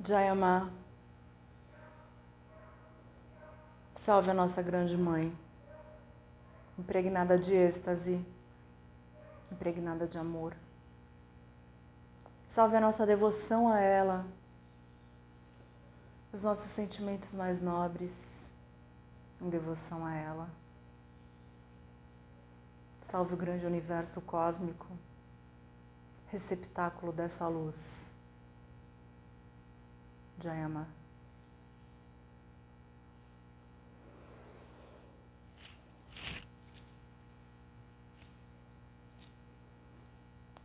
Jayama, salve a nossa grande mãe, impregnada de êxtase, impregnada de amor. Salve a nossa devoção a ela, os nossos sentimentos mais nobres em devoção a ela. Salve o grande universo cósmico, receptáculo dessa luz. Jayama.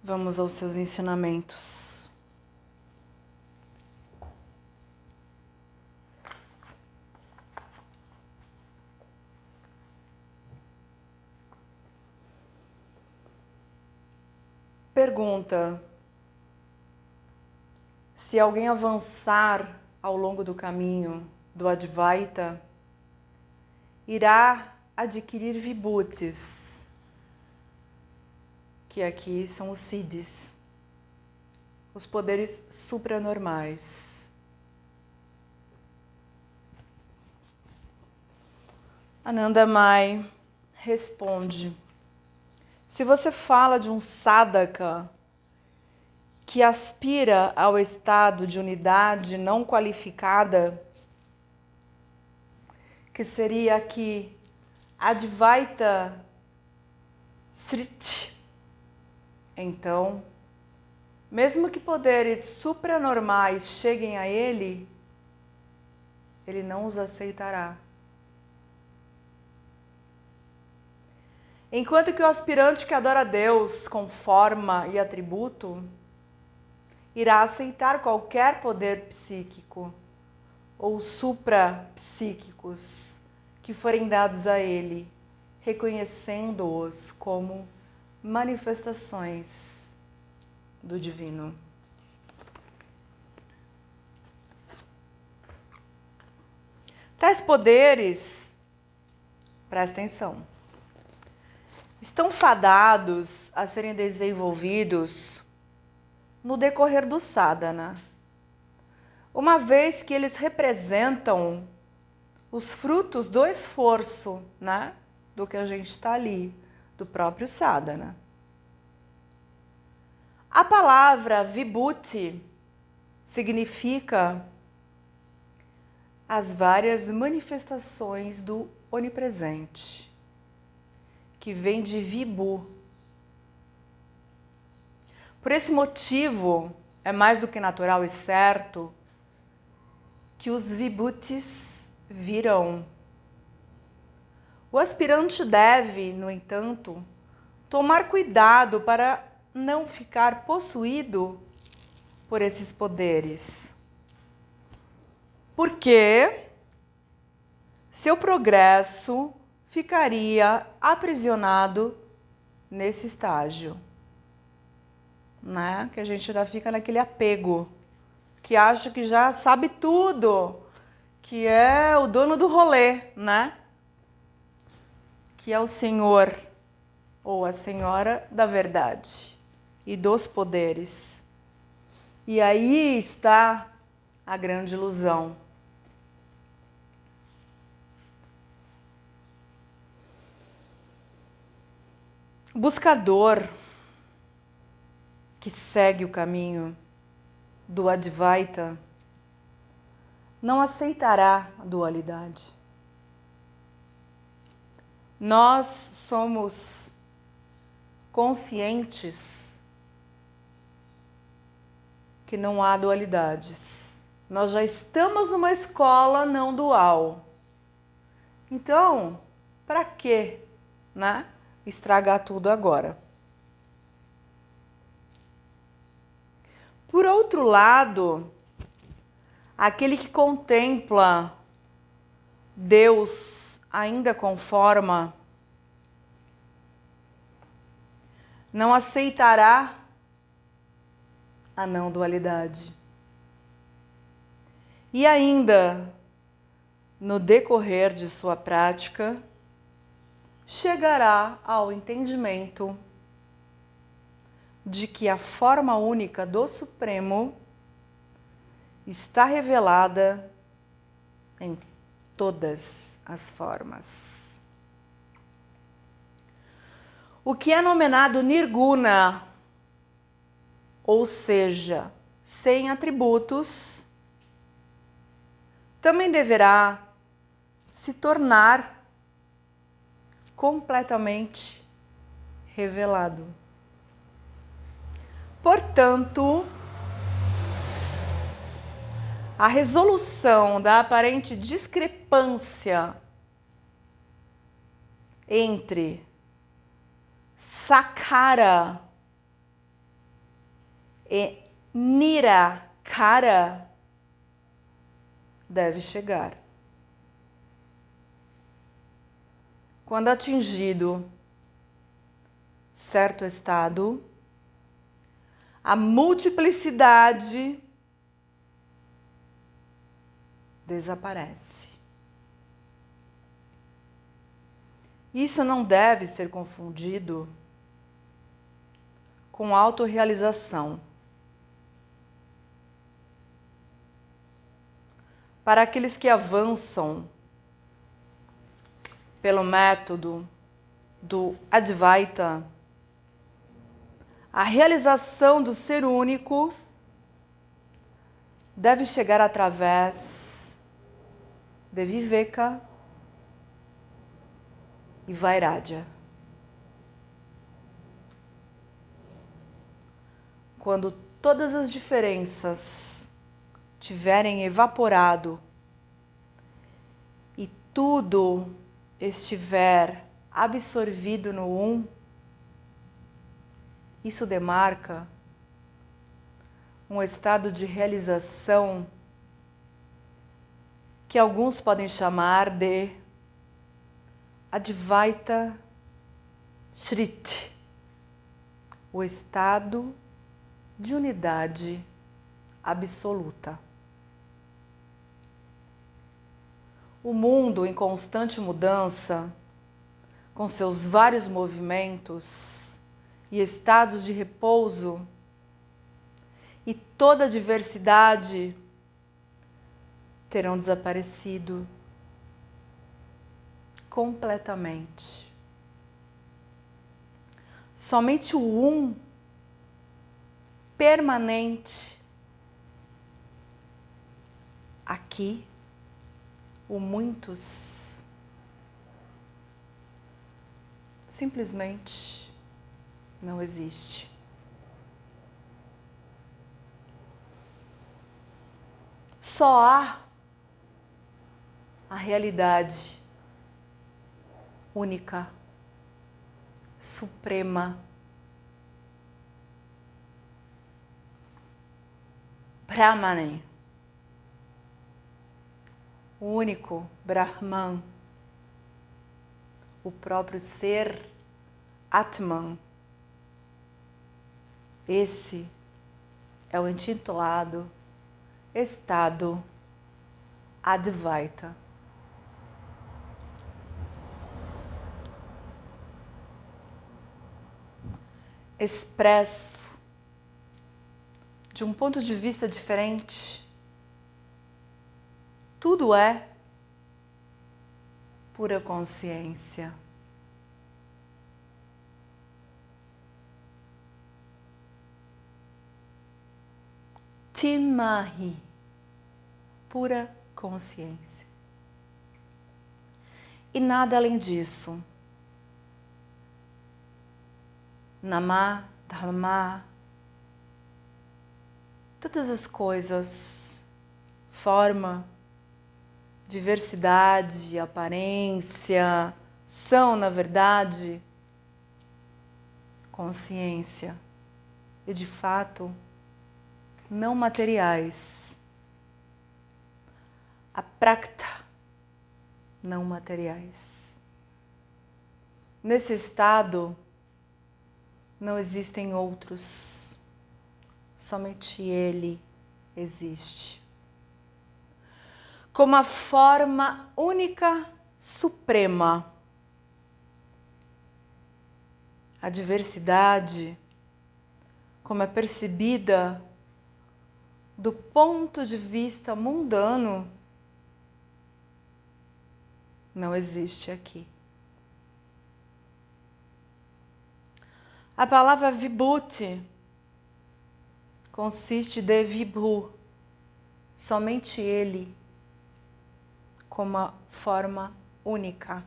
Vamos aos seus ensinamentos. Pergunta: se alguém avançar ao longo do caminho do Advaita, irá adquirir vibhutis, que aqui são os siddhis, os poderes supranormais. Anandamai responde: se você fala de um sadhaka que aspira ao estado de unidade não qualificada, que seria aqui Advaita Sriti, então, mesmo que poderes supranormais cheguem a ele, ele não os aceitará. Enquanto que o aspirante que adora a Deus com forma e atributo irá aceitar qualquer poder psíquico ou suprapsíquicos que forem dados a ele, reconhecendo-os como manifestações do divino. Tais poderes, presta atenção, estão fadados a serem desenvolvidos no decorrer do sadhana, uma vez que eles representam os frutos do esforço, né, do que a gente está ali, do próprio sadhana. A palavra vibhuti significa as várias manifestações do onipresente, que vem de vibhu. Por esse motivo, é mais do que natural e certo que os vibhutis virão. O aspirante deve, no entanto, tomar cuidado para não ficar possuído por esses poderes. Porque seu progresso ficaria aprisionado nesse estágio, né? Que a gente já fica naquele apego, que acha que já sabe tudo, que é o dono do rolê, né? Que é o senhor ou a senhora da verdade e dos poderes. E aí está a grande ilusão. O buscador que segue o caminho do Advaita não aceitará a dualidade. Nós somos conscientes que não há dualidades. Nós já estamos numa escola não dual. Então, para quê, né, estragar tudo agora? Por outro lado, aquele que contempla Deus ainda com forma não aceitará a não dualidade. E ainda, no decorrer de sua prática, chegará ao entendimento de que a forma única do Supremo está revelada em todas as formas. O que é nominado nirguna, ou seja, sem atributos, também deverá se tornar completamente revelado. Portanto, a resolução da aparente discrepância entre Sakara e Nirakara deve chegar. Quando atingido certo estado, a multiplicidade desaparece. Isso não deve ser confundido com autorrealização. Para aqueles que avançam pelo método do Advaita, a realização do ser único deve chegar através de Viveka e Vairagya. Quando todas as diferenças tiverem evaporado e tudo estiver absorvido no Um, isso demarca um estado de realização que alguns podem chamar de Advaita Shriti, o estado de unidade absoluta. O mundo em constante mudança, com seus vários movimentos e estados de repouso, e toda a diversidade terão desaparecido completamente. Somente o Um permanente aqui, o muitos simplesmente não existe. Só há a realidade única, suprema, Brahmane, o único Brahman, o próprio ser Atman. Esse é o intitulado estado Advaita. Expresso de um ponto de vista diferente, tudo é pura consciência. Timahi, pura consciência. E nada além disso. Namah, Dhamma, todas as coisas, forma, diversidade, aparência, são, na verdade, consciência. E, de fato, não materiais. A prakta, não materiais. Nesse estado, não existem outros. Somente Ele existe. Como a forma única, suprema. A diversidade, como é percebida do ponto de vista mundano, não existe aqui. A palavra vibhuti consiste de vibhu, somente ele, como uma forma única.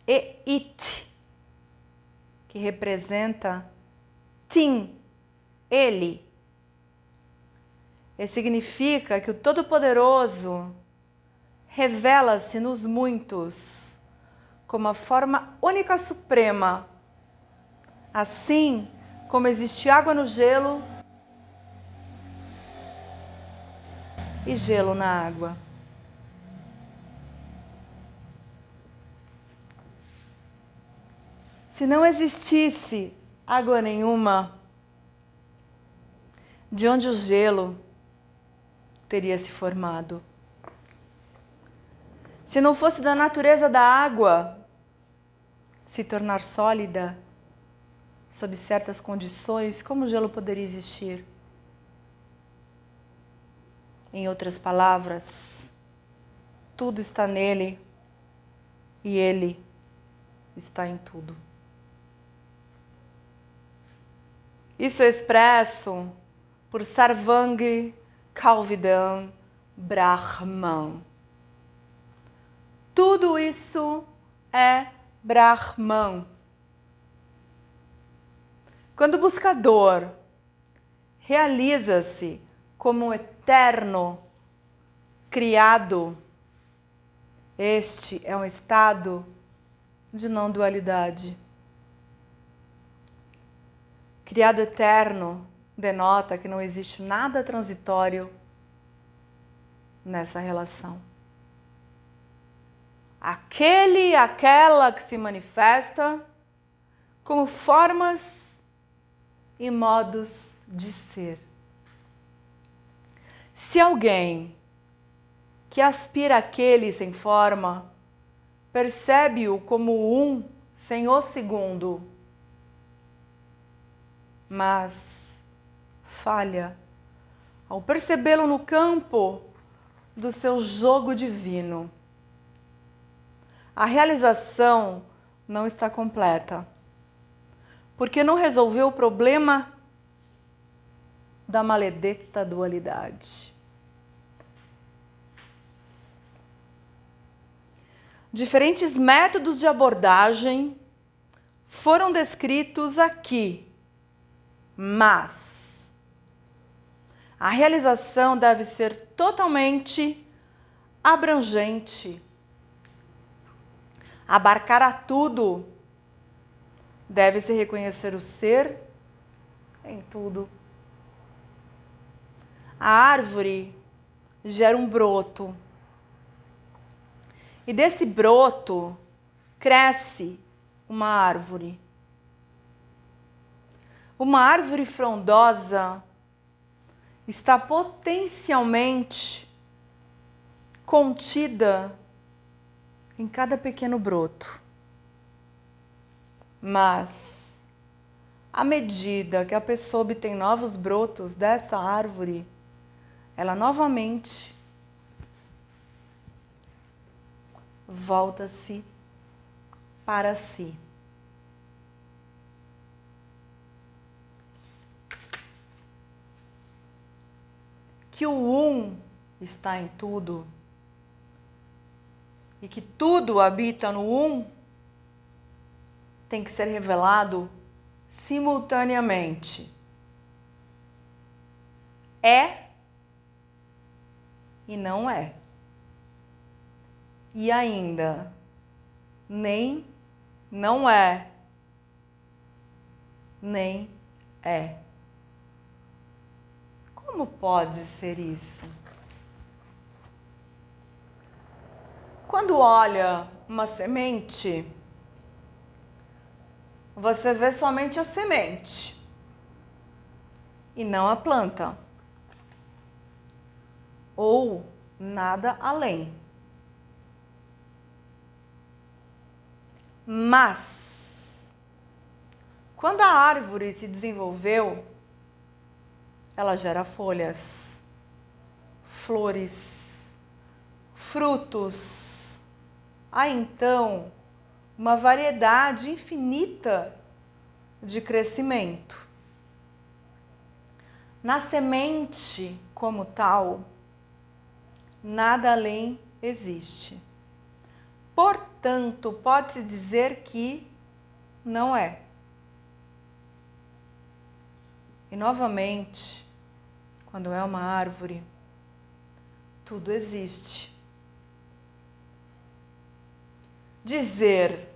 E it, que representa tim, ele. E significa que o Todo-Poderoso revela-se nos muitos como a forma única suprema. Assim como existe água no gelo e gelo na água. Se não existisse água nenhuma, de onde o gelo teria se formado? Se não fosse da natureza da água se tornar sólida, sob certas condições, como o gelo poderia existir? Em outras palavras, tudo está nele e ele está em tudo. Isso é expresso por Sarvang Kalvidam Brahman. Tudo isso é Brahman. Quando o buscador realiza-se como um eterno criado, este é um estado de não dualidade. Criado eterno denota que não existe nada transitório nessa relação. Aquele e aquela que se manifesta como formas e modos de ser. Se alguém que aspira àquele sem forma percebe-o como um sem o segundo, mas falha ao percebê-lo no campo do seu jogo divino, a realização não está completa, porque não resolveu o problema da maledeta dualidade. Diferentes métodos de abordagem foram descritos aqui, mas a realização deve ser totalmente abrangente, abarcar a tudo. Deve-se reconhecer o ser em tudo. A árvore gera um broto. E desse broto cresce uma árvore. Uma árvore frondosa está potencialmente contida em cada pequeno broto. Mas, à medida que a pessoa obtém novos brotos dessa árvore, ela novamente volta-se para si. Que o um está em tudo e que tudo habita no um tem que ser revelado simultaneamente. É e não é. E ainda, nem não é, nem é. Como pode ser isso? Quando olha uma semente, você vê somente a semente e não a planta, ou nada além. Mas, Quando a árvore se desenvolveu, ela gera folhas, flores, frutos. Há então uma variedade infinita de crescimento. Na semente, como tal, nada além existe. Portanto, pode-se dizer que não é. E novamente, quando é uma árvore, tudo existe. Dizer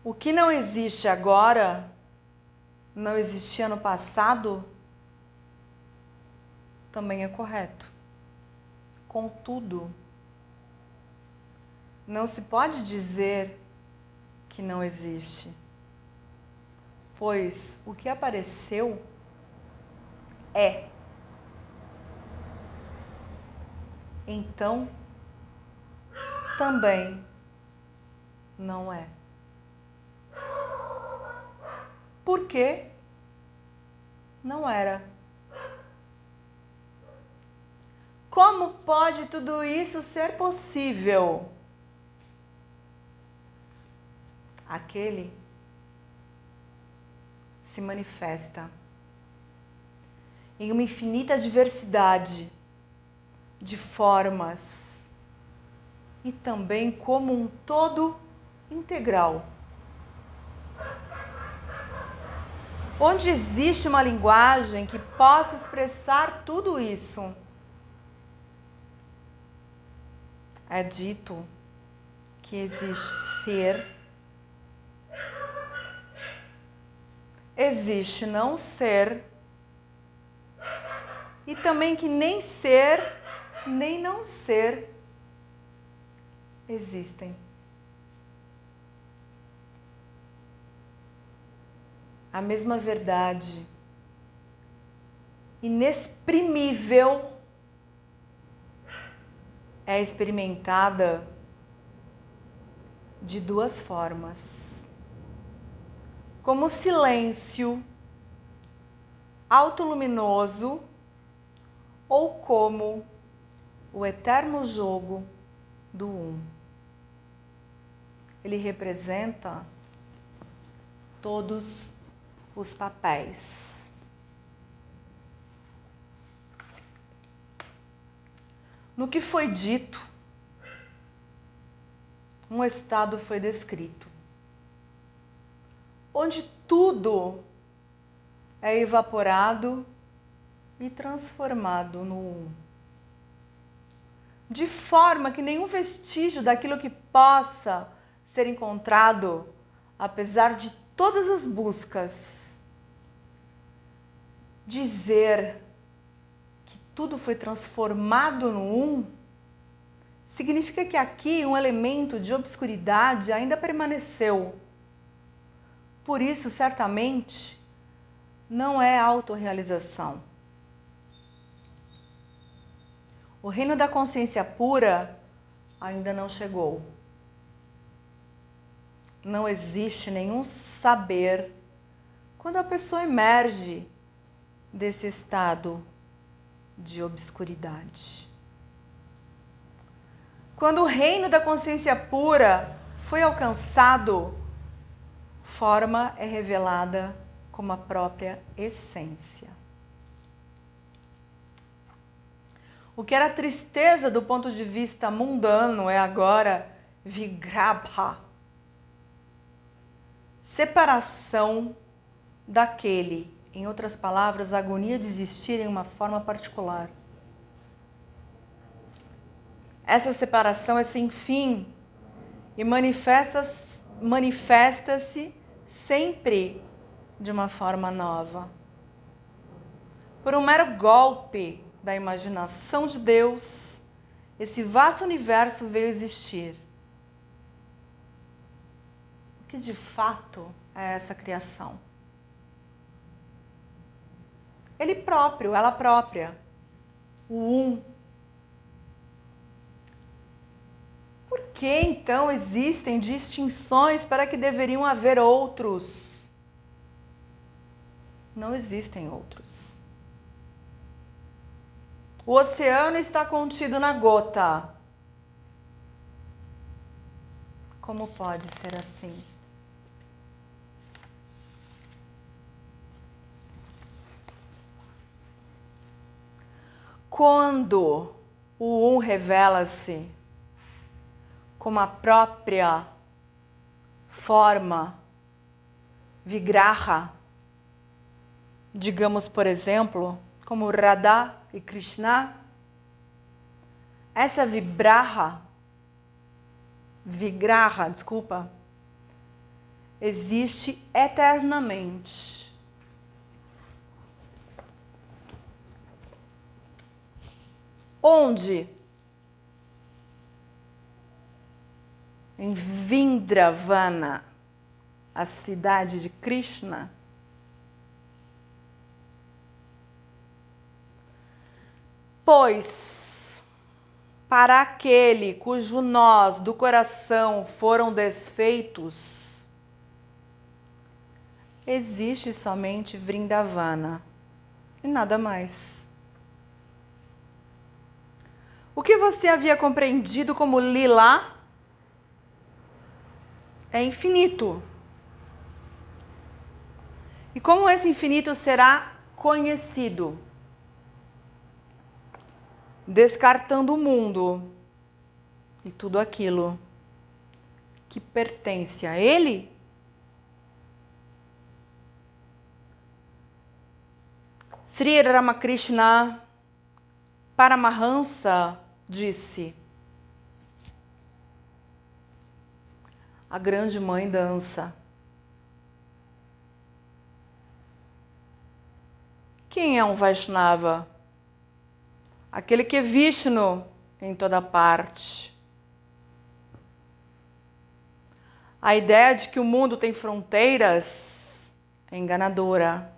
o que não existe agora, não existia no passado, também é correto. Contudo, não se pode dizer que não existe, pois o que apareceu é. Então, também não é. Por que não era? Como pode tudo isso ser possível? Aquele se manifesta em uma infinita diversidade de formas e também como um todo integral. Onde existe uma linguagem que possa expressar tudo isso, é dito que existe ser, existe não ser, e também que nem ser, nem não ser existem. A mesma verdade inexprimível é experimentada de duas formas: como silêncio autoluminoso ou como o eterno jogo do um. Ele representa todos os papéis. No que foi dito, um estado foi descrito, onde tudo é evaporado e transformado no um, de forma que nenhum vestígio daquilo que possa ser encontrado, apesar de todas as buscas, dizer que tudo foi transformado no um, significa que aqui um elemento de obscuridade ainda permaneceu. Por isso, certamente, não é autorrealização. O reino da consciência pura ainda não chegou. Não existe nenhum saber quando a pessoa emerge desse estado de obscuridade. Quando o reino da consciência pura foi alcançado, forma é revelada como a própria essência. O que era tristeza do ponto de vista mundano é agora vigrabha, separação daquele, em outras palavras, a agonia de existir em uma forma particular. Essa separação é sem fim e manifesta-se sempre de uma forma nova. Por um mero golpe da imaginação de Deus, esse vasto universo veio existir. O que de fato é essa criação? Ele próprio, ela própria, o um. Por que então existem distinções para que deveriam haver outros? Não existem outros. O oceano está contido na gota. Como pode ser assim? Quando o revela-se como a própria forma Vigraha, digamos, por exemplo, como Radha e Krishna, essa Vigraha, existe eternamente. Onde? Em Vrindavana, a cidade de Krishna. Pois, para aquele cujo nós do coração foram desfeitos, existe somente Vrindavana e nada mais. O que você havia compreendido como lila é infinito. E como esse infinito será conhecido? Descartando o mundo e tudo aquilo que pertence a ele? Sri Ramakrishna Paramahansa disse: a grande mãe dança. Quem é um Vaishnava? Aquele que é Vishnu em toda parte. A ideia de que o mundo tem fronteiras é enganadora.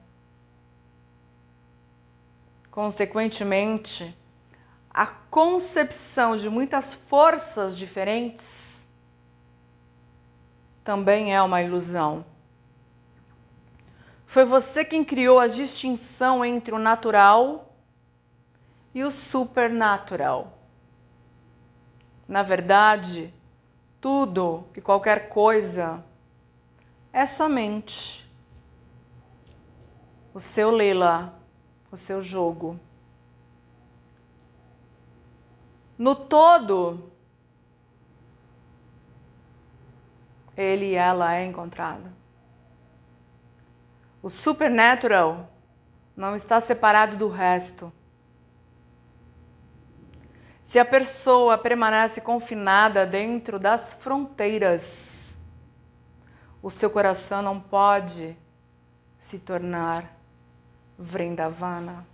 Consequentemente, a concepção de muitas forças diferentes também é uma ilusão. Foi você quem criou a distinção entre o natural e o supernatural. Na verdade, tudo e qualquer coisa é somente o seu lila, o seu jogo. No todo, ele e ela é encontrado. O supernatural não está separado do resto. Se a pessoa permanece confinada dentro das fronteiras, o seu coração não pode se tornar Vrindavana.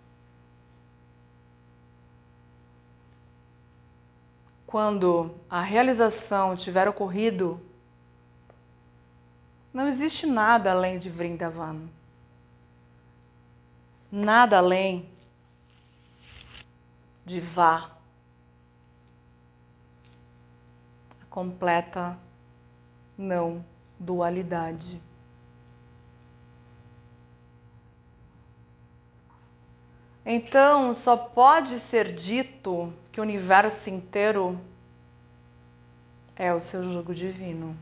Quando a realização tiver ocorrido, não existe nada além de Vrindavana. Nada além de Vá. A completa não dualidade. Então, só pode ser dito que o universo inteiro é o seu jogo divino.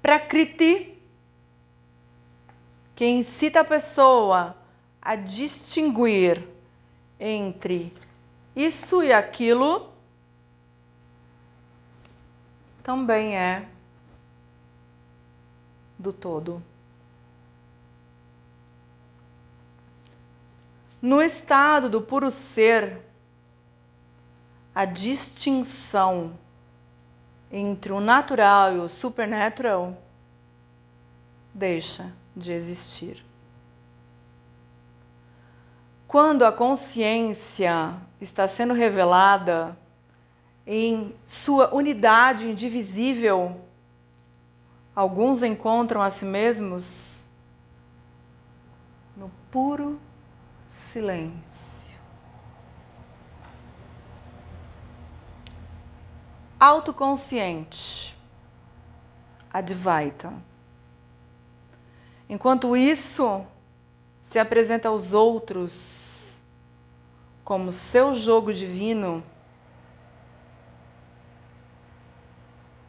Prakriti, que incita a pessoa a distinguir entre isso e aquilo, também é do todo. No estado do puro ser, a distinção entre o natural e o supernatural deixa de existir. Quando a consciência está sendo revelada em sua unidade indivisível, alguns encontram a si mesmos no puro silêncio. Autoconsciente, Advaita. Enquanto isso se apresenta aos outros como seu jogo divino,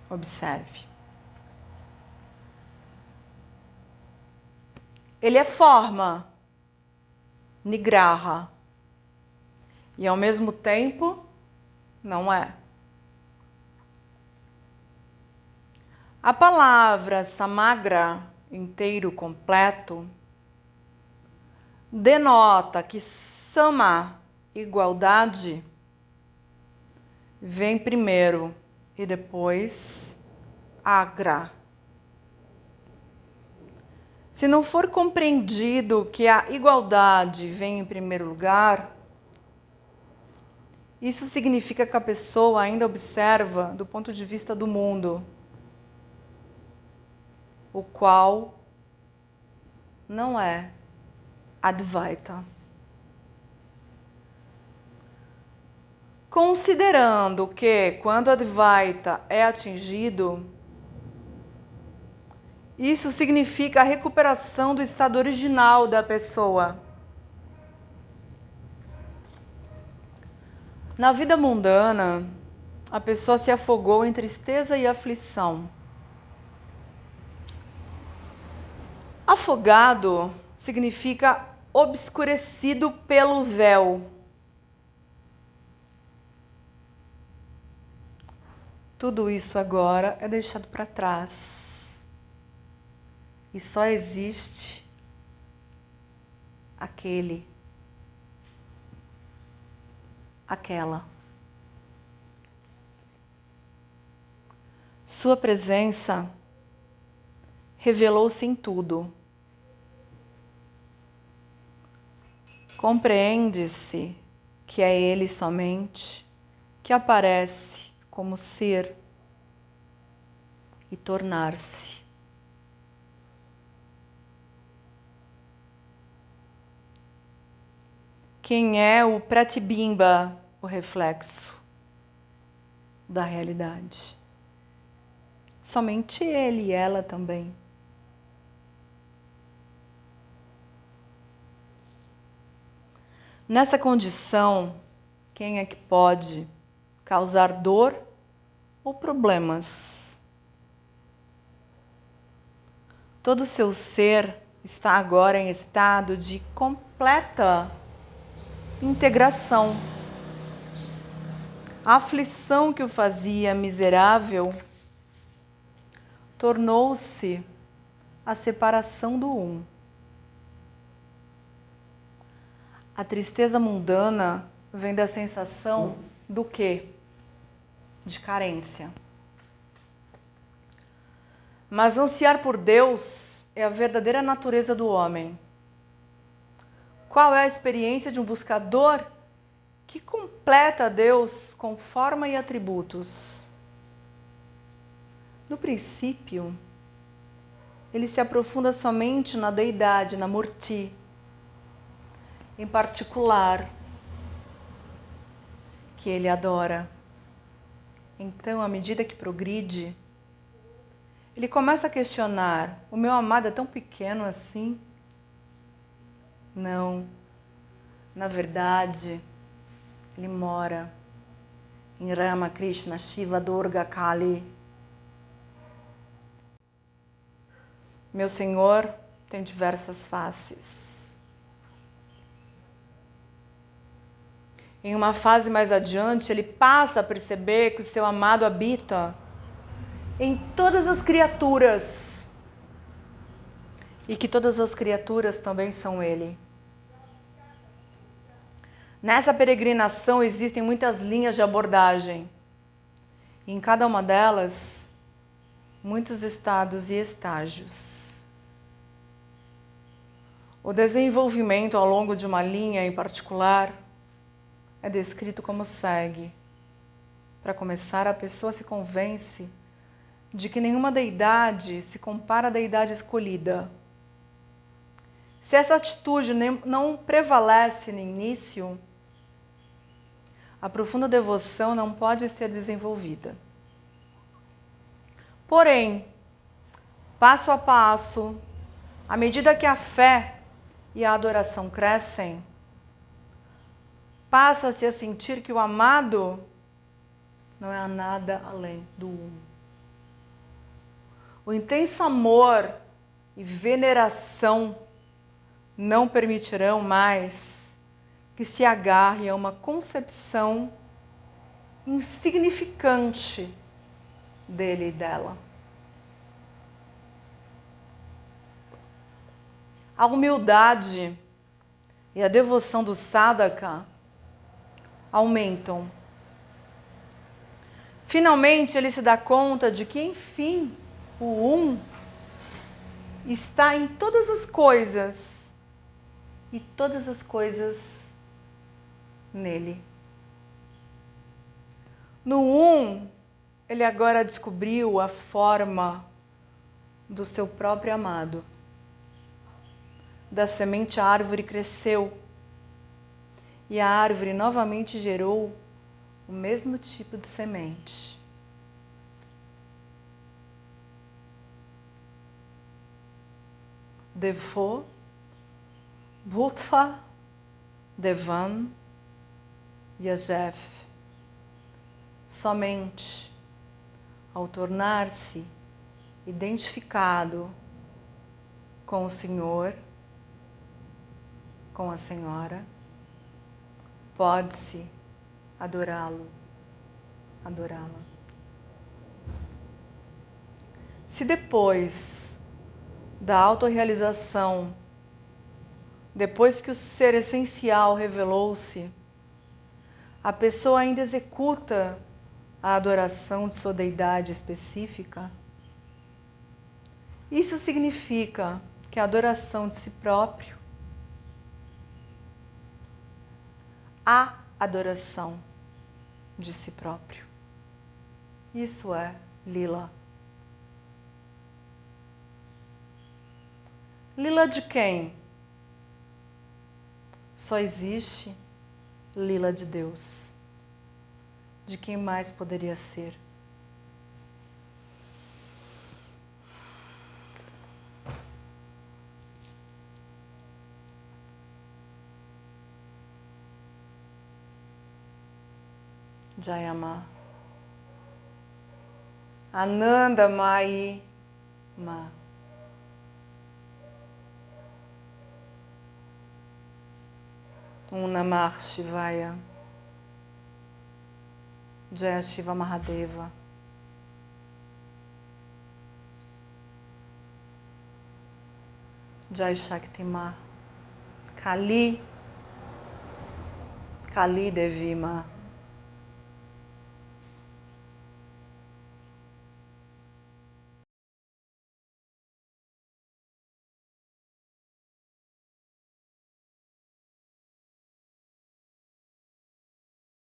observe. Ele é forma, nigraha, e ao mesmo tempo não é. A palavra samagra, inteiro, completo, denota que sama, igualdade, vem primeiro e depois agra. Se não for compreendido que a igualdade vem em primeiro lugar, isso significa que a pessoa ainda observa do ponto de vista do mundo, o qual não é Advaita. Considerando que quando Advaita é atingido, isso significa a recuperação do estado original da pessoa. Na vida mundana, a pessoa se afogou em tristeza e aflição. Afogado significa obscurecido pelo véu. Tudo isso agora é deixado para trás. E só existe aquele, aquela. Sua presença revelou-se em tudo. Compreende-se que é Ele somente que aparece como ser e tornar-se. Quem é o Pratibimba, o reflexo da realidade? Somente ele e ela também. Nessa condição, quem é que pode causar dor ou problemas? Todo o seu ser está agora em estado de completa integração. A aflição que o fazia miserável tornou-se a separação do um. A tristeza mundana vem da sensação do quê? De carência. Mas ansiar por Deus é a verdadeira natureza do homem. Qual é a experiência de um buscador que completa Deus com forma e atributos? No princípio, ele se aprofunda somente na deidade, na Murti, em particular, que ele adora. Então, à medida que progride, ele começa a questionar: o meu amado é tão pequeno assim? Não. Na verdade, ele mora em Rama, Krishna, Shiva, Durga, Kali. Meu Senhor tem diversas faces. Em uma fase mais adiante, ele passa a perceber que o seu amado habita em todas as criaturas e que todas as criaturas também são ele. Nessa peregrinação existem muitas linhas de abordagem. E em cada uma delas, muitos estados e estágios. O desenvolvimento ao longo de uma linha em particular é descrito como segue. Para começar, a pessoa se convence de que nenhuma deidade se compara à deidade escolhida. Se essa atitude não prevalece no início, a profunda devoção não pode ser desenvolvida. Porém, passo a passo, À medida que a fé e a adoração crescem, passa-se a sentir que o amado não é nada além do um. O intenso amor e veneração não permitirão mais que se agarre a uma concepção insignificante dele e dela. A humildade e a devoção do sadhaka aumentam. Finalmente ele se dá conta de que, enfim, o um está em todas as coisas e todas as coisas nele. No um, ele agora descobriu a forma do seu próprio amado. Da semente a árvore cresceu e a árvore novamente gerou o mesmo tipo de semente. Devo, Bhutva, Devan, Yajev. Somente ao tornar-se identificado com o Senhor, com a Senhora, pode-se adorá-lo, adorá-la. Se depois da autorrealização, depois que o ser essencial revelou-se, a pessoa ainda executa a adoração de sua deidade específica, isso significa que a adoração de si próprio, a adoração de si próprio, isso é lila. Lila de quem? Só existe lila de Deus. De quem mais poderia ser? Jayama. Ananda Mai Ma. Namah Shivaya. Jaya Shiva Mahadeva. Jai Shakti Ma. Kali. Kali Devi Ma.